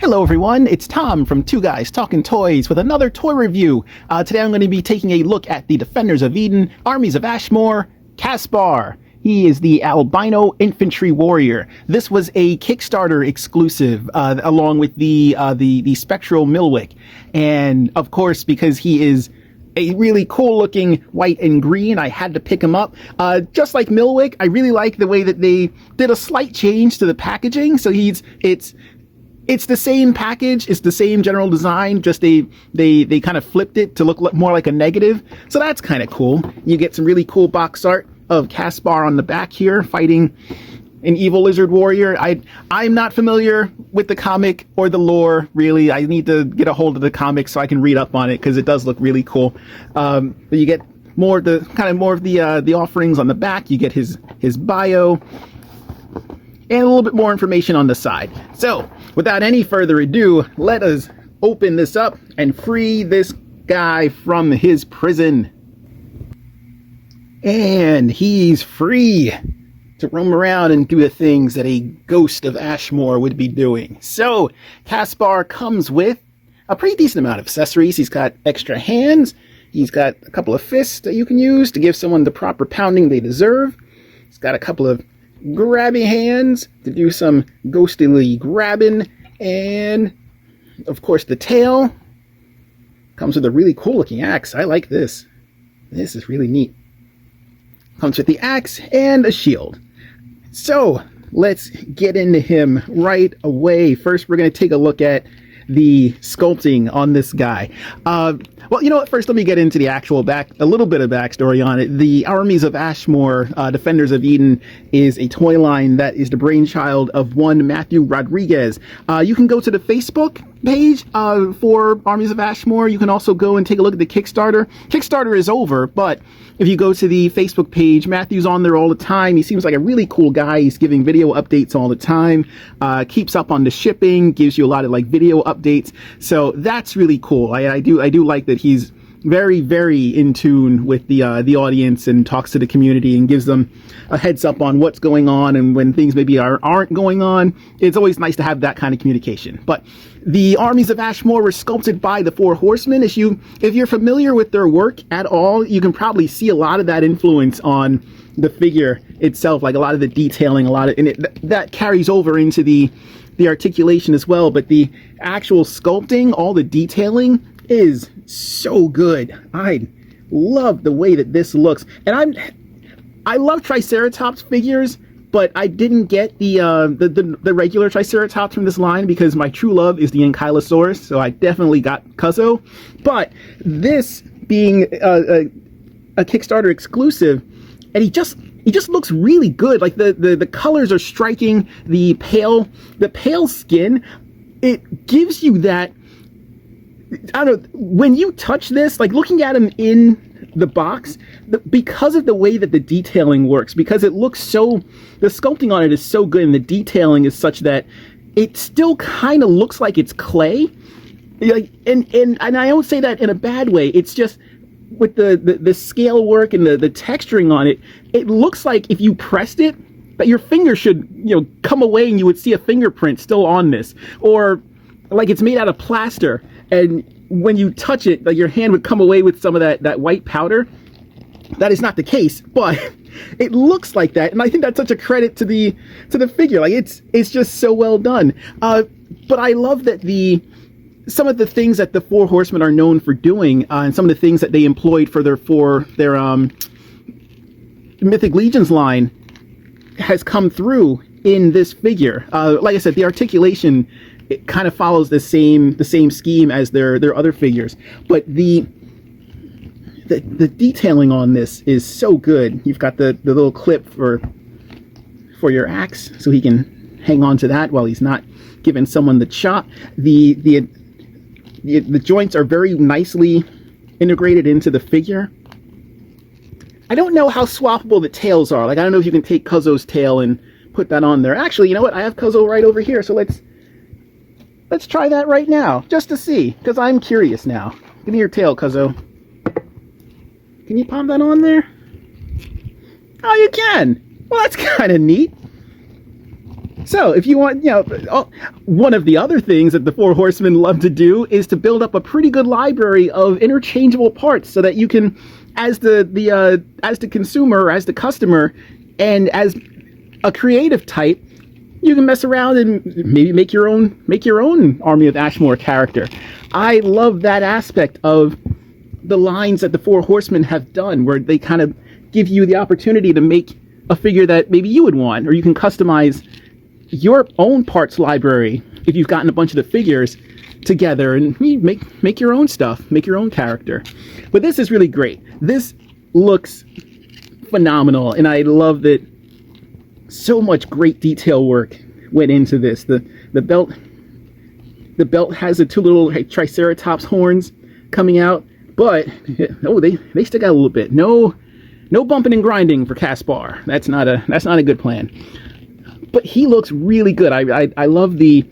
Hello everyone, it's Tom from Two Guys Talking Toys with another toy review. Today I'm going to be taking a look at the Defenders of Eden, Armies of Ashmore, Caspar. He is the albino infantry warrior. This was a Kickstarter exclusive, along with the spectral Milwick. And of course, because he is a really cool looking white and green, I had to pick him up. Just like Milwick, I really like the way that they did a slight change to the packaging. So it's the same package, it's the same general design, just they kind of flipped it to look more like a negative. So that's kind of cool. You get some really cool box art of Caspar on the back here fighting an evil lizard warrior. I'm not familiar with the comic or the lore, really. I need to get a hold of the comic so I can read up on it, because it does look really cool. But you get more of the offerings on the back. You get his bio and a little bit more information on the side. So without any further ado, let us open this up and free this guy from his prison. And he's free to roam around and do the things that a ghost of Ashmore would be doing. So Caspar comes with a pretty decent amount of accessories. He's got extra hands. He's got a couple of fists that you can use to give someone the proper pounding they deserve. He's got a couple of grabby hands to do some ghostly grabbing, and of course the tail comes with a really cool looking axe. I like this. This is really neat. Comes with the axe and a shield. So let's get into him right away. First, we're going to take a look at the sculpting on this guy. Well, you know what? First, let me get into the actual a little bit of backstory on it. The Armies of Ashmore, Defenders of Eden, is a toy line that is the brainchild of one Matthew Rodriguez. You can go to the Facebook page for Armies of Ashmore. You can also go and take a look at the Kickstarter. Kickstarter is over, but if you go to the Facebook page, Matthew's on there all the time. He seems like a really cool guy. He's giving video updates all the time, keeps up on the shipping, gives you a lot of like video updates. So that's really cool. I do like that he's very, very in tune with the audience and talks to the community and gives them a heads up on what's going on, and when things maybe aren't going on. It's always nice to have that kind of communication. But the Armies of Ashmore were sculpted by the Four Horsemen. If you're familiar with their work at all, you can probably see a lot of that influence on the figure itself, like a lot of the detailing, that carries over into the articulation as well. But the actual sculpting, all the detailing is so good. I love the way that this looks, and I love Triceratops figures, but I didn't get the regular Triceratops from this line because my true love is the Ankylosaurus, so I definitely got Cuzzo. But this being a Kickstarter exclusive, and he just looks really good. Like the colors are striking. The pale skin, it gives you that, I don't know, when you touch this, like looking at him in the box, because of the way that the detailing works, because it looks so, the sculpting on it is so good, and the detailing is such that it still kind of looks like it's clay. Like, and I don't say that in a bad way. It's just with the scale work and the texturing on it, it looks like if you pressed it, that your finger should, come away and you would see a fingerprint still on this, or like it's made out of plaster, and when you touch it, like your hand would come away with some of that white powder. That is not the case, but it looks like that, and I think that's such a credit to the figure. Like it's just so well done. But I love that some of the things that the Four Horsemen are known for doing, and some of the things that they employed for their Mythic Legions line has come through in this figure. Like I said, the articulation, it kind of follows the same scheme as their other figures, but the detailing on this is so good. You've got the little clip for your axe, so he can hang on to that while he's not giving someone the chop. The joints are very nicely integrated into the figure. I don't know how swappable the tails are. Like, I don't know if you can take Cuzzo's tail and put that on there. Actually, you know what? I have Cuzzo right over here, so let's try that right now, just to see, because I'm curious now. Give me your tail, Cuzzo. Can you pop that on there? Oh, you can! Well, that's kind of neat. So if you want, one of the other things that the Four Horsemen love to do is to build up a pretty good library of interchangeable parts so that you can, as the consumer, or as the customer, and as a creative type, you can mess around and maybe make your own Army of Ashmore character. I love that aspect of the lines that the Four Horsemen have done, where they kind of give you the opportunity to make a figure that maybe you would want, or you can customize your own parts library if you've gotten a bunch of the figures together and make your own stuff, make your own character. But this is really great. This looks phenomenal, and I love that so much great detail work went into this. The belt has the two little triceratops horns coming out, but they stick out a little bit. No bumping and grinding for Caspar. That's not a good plan. But he looks really good. I love the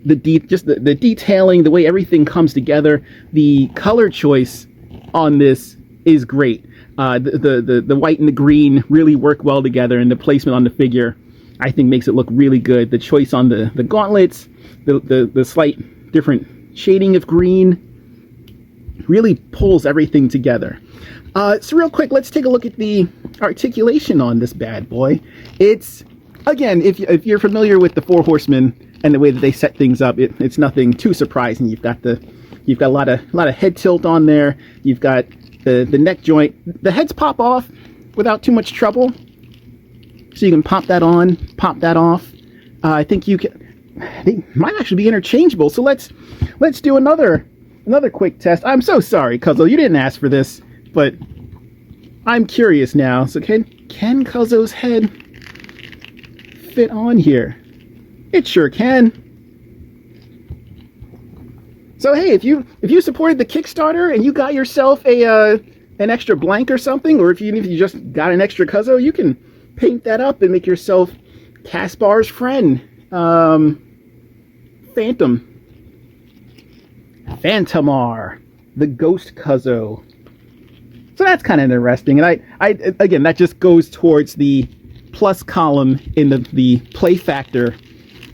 detailing, the way everything comes together. The color choice on this is great. The white and the green really work well together, and the placement on the figure, I think, makes it look really good. The choice on the gauntlets, the slight different shading of green, really pulls everything together. So real quick, let's take a look at the articulation on this bad boy. It's, again, if you're familiar with the Four Horsemen and the way that they set things up, it's nothing too surprising. You've got a lot of head tilt on there. You've got the neck joint. The heads pop off without too much trouble, so you can pop that on, pop that off. I think they might actually be interchangeable. So let's do another quick test. I'm so sorry, Cuzzo, you didn't ask for this, but I'm curious now. So can Cuzzo's head fit on here? It sure can. So hey, if you supported the Kickstarter and you got yourself an extra blank or something, or if you just got an extra Cuzzo, you can paint that up and make yourself Caspar's friend, Phantomar, the Ghost Cuzzo. So that's kind of interesting, and I again, that just goes towards the plus column in the play factor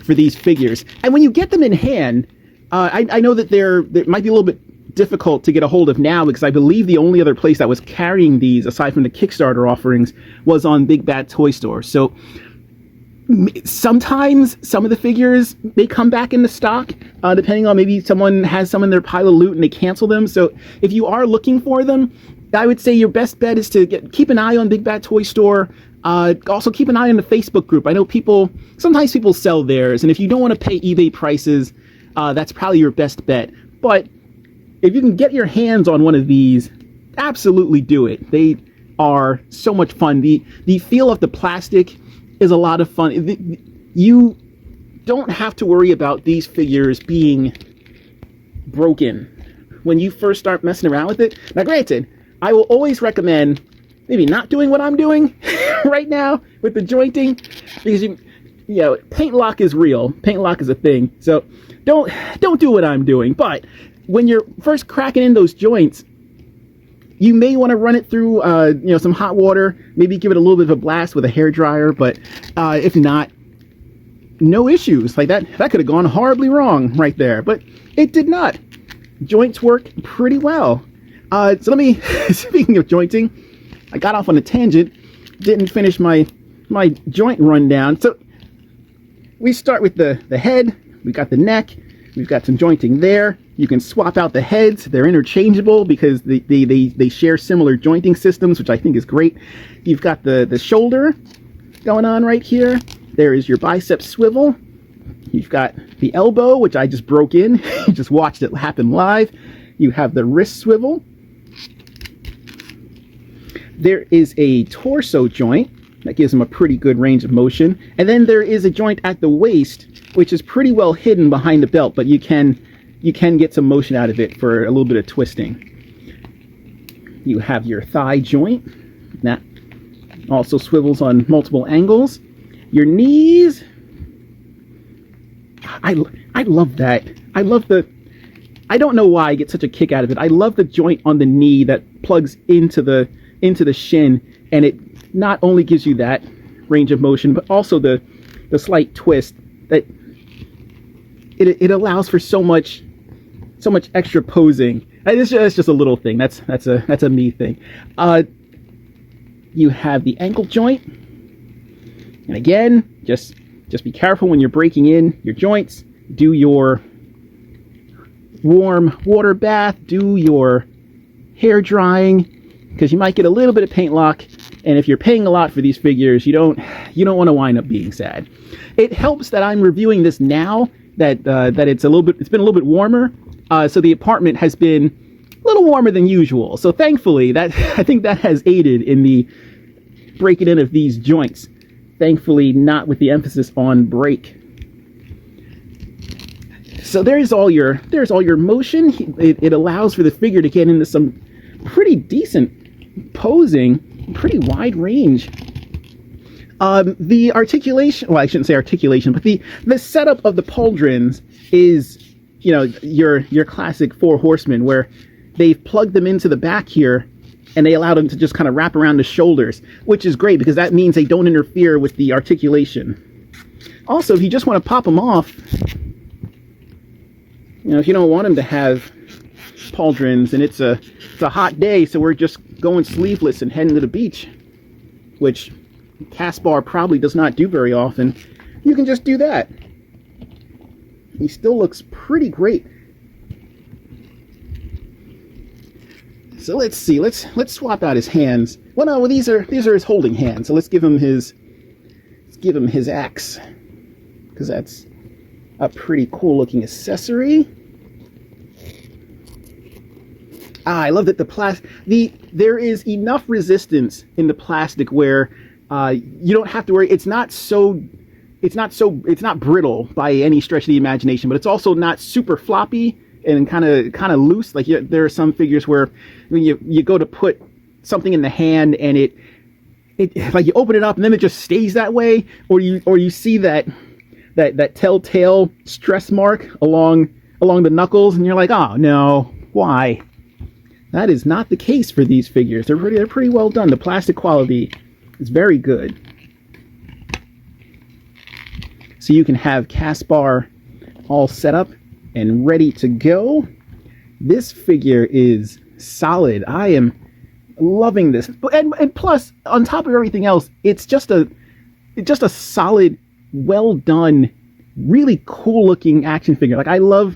for these figures. And when you get them in hand, I know that they might be a little bit difficult to get a hold of now, because I believe the only other place that was carrying these, aside from the Kickstarter offerings, was on Big Bad Toy Store. So sometimes some of the figures, they come back into stock, depending on, maybe someone has some in their pile of loot and they cancel them. So if you are looking for them, I would say your best bet is to keep an eye on Big Bad Toy Store. Also keep an eye on the Facebook group. I know sometimes people sell theirs, and if you don't want to pay eBay prices, that's probably your best bet. But if you can get your hands on one of these, absolutely do it. They are so much fun. The feel of the plastic is a lot of fun. You don't have to worry about these figures being broken when you first start messing around with it. Now granted, I will always recommend maybe not doing what I'm doing right now with the jointing, because paint lock is real. Paint lock is a thing. So don't do what I'm doing. But when you're first cracking in those joints, you may want to run it through some hot water, maybe give it a little bit of a blast with a hairdryer. But if not, no issues. Like that could have gone horribly wrong right there, but it did not. Joints work pretty well. So let me, speaking of jointing, I got off on a tangent, didn't finish my joint rundown. So we start with the head, we got the neck, we've got some jointing there. You can swap out the heads, they're interchangeable because they share similar jointing systems, which I think is great. You've got the shoulder going on right here. There is your bicep swivel. You've got the elbow, which I just broke in. You just watched it happen live. You have the wrist swivel. There is a torso joint that gives them a pretty good range of motion. And then there is a joint at the waist, which is pretty well hidden behind the belt, but you can get some motion out of it for a little bit of twisting. You have your thigh joint. That also swivels on multiple angles. Your knees. I love that. I don't know why I get such a kick out of it. I love the joint on the knee that plugs into the shin, and it not only gives you that range of motion, but also the slight twist that it allows for so much extra posing. It's just a little thing. That's a me thing. You have the ankle joint, and again, just be careful when you're breaking in your joints. Do your warm water bath. Do your hair drying, because you might get a little bit of paint lock. And if you're paying a lot for these figures, you don't want to wind up being sad. It helps that I'm reviewing this now that it's been a little bit warmer. So the apartment has been a little warmer than usual. So thankfully, I think that has aided in the breaking in of these joints. Thankfully, not with the emphasis on break. So there's all your motion. It allows for the figure to get into some pretty decent posing, pretty wide range. The articulation, well, I shouldn't say articulation, but the setup of the pauldrons is, you know, your classic four horsemen, where they've plugged them into the back here and they allow them to just kind of wrap around the shoulders, which is great because that means they don't interfere with the articulation. Also, if you just want to pop them off, you know, if you don't want them to have pauldrons and it's a hot day, so we're just going sleeveless and heading to the beach, which Caspar probably does not do very often, you can just do that. He still looks pretty great. So let's see, let's swap out his hands. Well, no, these are his holding hands. So let's give him his axe, because that's a pretty cool looking accessory. I love that there is enough resistance in the plastic where you don't have to worry. It's not brittle by any stretch of the imagination, but it's also not super floppy and kind of loose. Like there are some figures where when you go to put something in the hand and it like you open it up and then it just stays that way, or you see that telltale stress mark along the knuckles, and you're like, oh no, why? That is not the case for these figures. They're pretty well done. The plastic quality is very good. So you can have Caspar all set up and ready to go. This figure is solid. I am loving this. And plus, on top of everything else, it's just a solid, well done, really cool looking action figure. Like, I love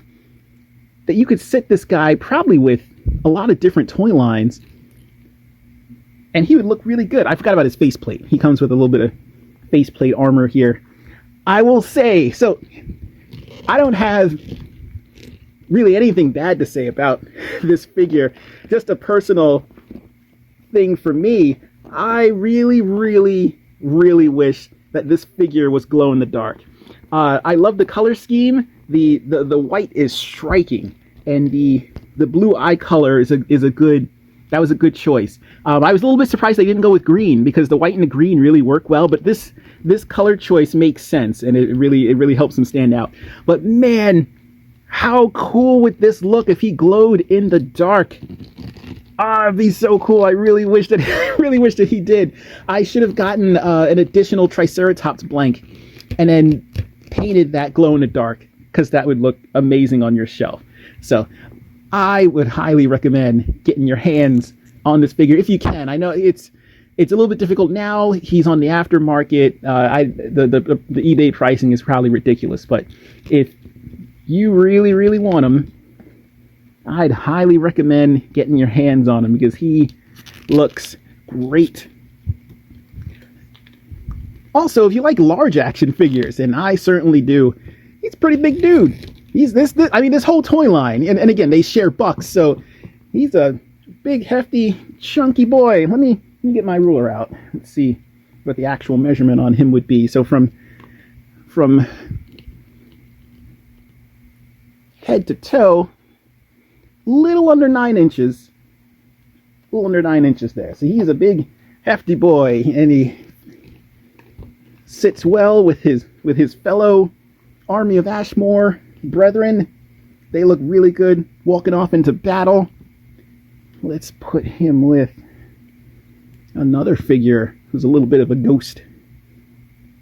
that you could sit this guy probably with a lot of different toy lines and he would look really good. I forgot about his faceplate. He comes with a little bit of faceplate armor here. I will say, so I don't have really anything bad to say about this figure. Just a personal thing for me. I really, really, really wish that this figure was glow in the dark. I love the color scheme. The white is striking, and the blue eye color is a good. That was a good choice. I was a little bit surprised they didn't go with green, because the white and the green really work well. But this color choice makes sense, and it really helps them stand out. But man, how cool would this look if he glowed in the dark? It'd be so cool. I really wish that he did. I should have gotten an additional Triceratops blank, and then painted that glow in the dark, because that would look amazing on your shelf. So I would highly recommend getting your hands on this figure if you can. I know it's a little bit difficult now. He's on the aftermarket. The eBay pricing is probably ridiculous, but if you really want him, I'd highly recommend getting your hands on him, because he looks great. Also, if you like large action figures, and I certainly do, he's a pretty big dude. This whole toy line, and again, they share bucks, so he's a big, hefty, chunky boy. Let me get my ruler out. Let's see what the actual measurement on him would be. So from head to toe, little under 9 inches. A little under 9 inches there. So he's a big, hefty boy, and he sits well with his fellow Army of Ashmore brethren. They look really good walking off into battle. Let's put him with another figure who's a little bit of a ghost.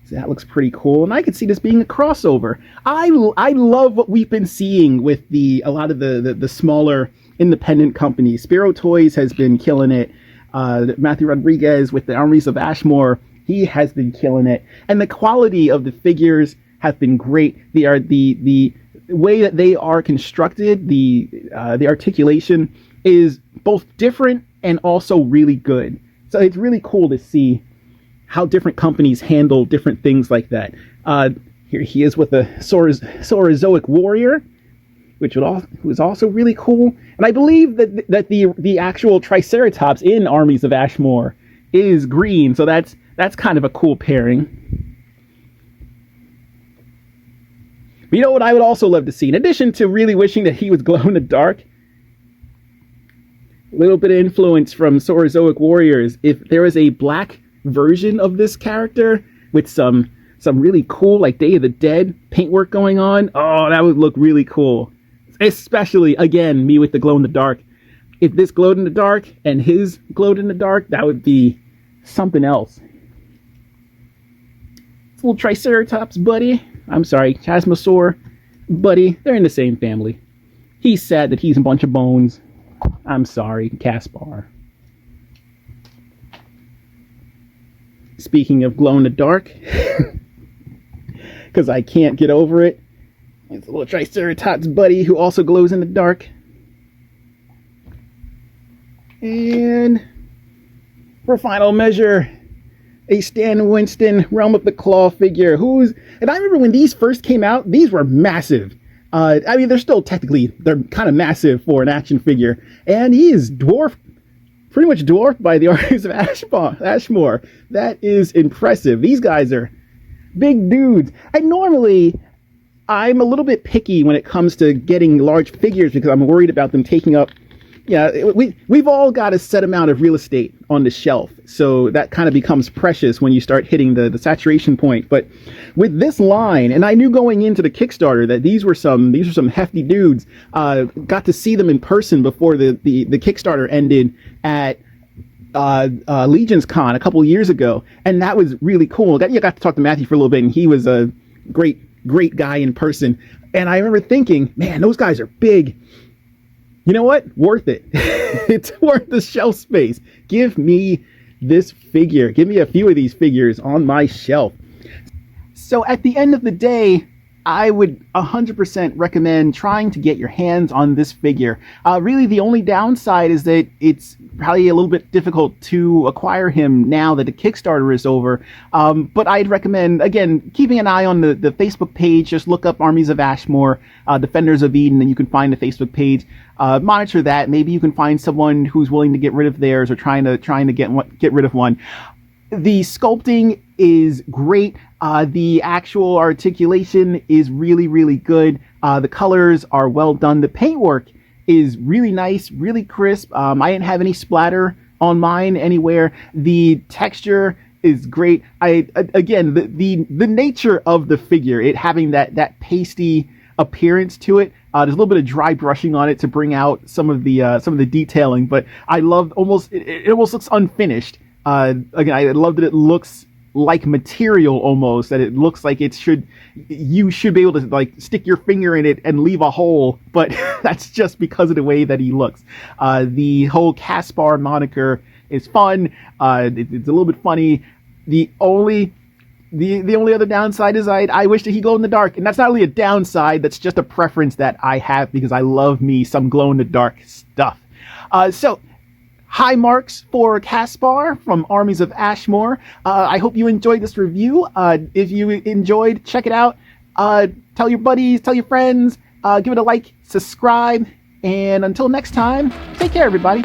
This So that looks pretty cool, and I could see this being a crossover. I love what we've been seeing with a lot of the smaller independent companies. Spiro Toys has been killing it. Matthew Rodriguez with the Armies of Ashmore, he has been killing it, and the quality of the figures have been great. They are the way that they are constructed, the articulation is both different and also really good. So it's really cool to see how different companies handle different things like that. Here he is with a Saurozoic warrior, which was also really cool. And I believe that the actual Triceratops in Armies of Ashmore is green, so that's kind of a cool pairing. But you know what I would also love to see, in addition to really wishing that he was glow in the dark, a little bit of influence from Saurozoic warriors, if there was a black version of this character with some really cool, like, Day of the Dead paintwork going on, oh, that would look really cool. Especially, again, me with the glow in the dark. If this glowed in the dark and his glowed in the dark, that would be something else. This little Triceratops buddy, I'm sorry, Chasmosaur buddy, they're in the same family. He's sad that he's a bunch of bones. I'm sorry, Caspar. Speaking of glow in the dark, because I can't get over it, it's a little Triceratops buddy who also glows in the dark. And for final measure, a Stan Winston Realm of the Claw figure. And I remember when these first came out, these were massive. I mean, they're kind of massive for an action figure. And he is pretty much dwarfed by the Armies of Ashmore. That is impressive. These guys are big dudes. And normally, I'm a little bit picky when it comes to getting large figures because I'm worried about them taking up. Yeah, we've all got a set amount of real estate on the shelf, so that kind of becomes precious when you start hitting the saturation point. But with this line, and I knew going into the Kickstarter that these were some hefty dudes. Got to see them in person before the Kickstarter ended at Legion's Con a couple years ago, and that was really cool. You got to talk to Matthew for a little bit, and he was a great guy in person. And I remember thinking, man, those guys are big. You know what? Worth it. It's worth the shelf space. Give me this figure. Give me a few of these figures on my shelf. So at the end of the day, I would 100% recommend trying to get your hands on this figure. Really, the only downside is that it's probably a little bit difficult to acquire him now that the Kickstarter is over. But I'd recommend, again, keeping an eye on the Facebook page. Just look up Armies of Ashmore, Defenders of Eden, and you can find the Facebook page. Monitor that. Maybe you can find someone who's willing to get rid of theirs or trying to get rid of one. The sculpting is great. The actual articulation is really, really good. The colors are well done. The paintwork is really nice, really crisp. I didn't have any splatter on mine anywhere. The texture is great. Again, the nature of the figure, it having that pasty appearance to it. There's a little bit of dry brushing on it to bring out some of the detailing, but I love it almost looks unfinished. Again, I love that it looks like material almost, that it looks like you should be able to like stick your finger in it and leave a hole, but that's just because of the way that he looks. The whole Caspar moniker is fun. It's a little bit funny. The only other downside is I wish that he glow in the dark, and that's not really a downside, that's just a preference that I have because I love me some glow in the dark stuff. So high marks for Caspar from Armies of Ashmore. I hope you enjoyed this review. If you enjoyed, check it out. Tell your buddies, tell your friends, give it a like, subscribe, and until next time, take care, everybody.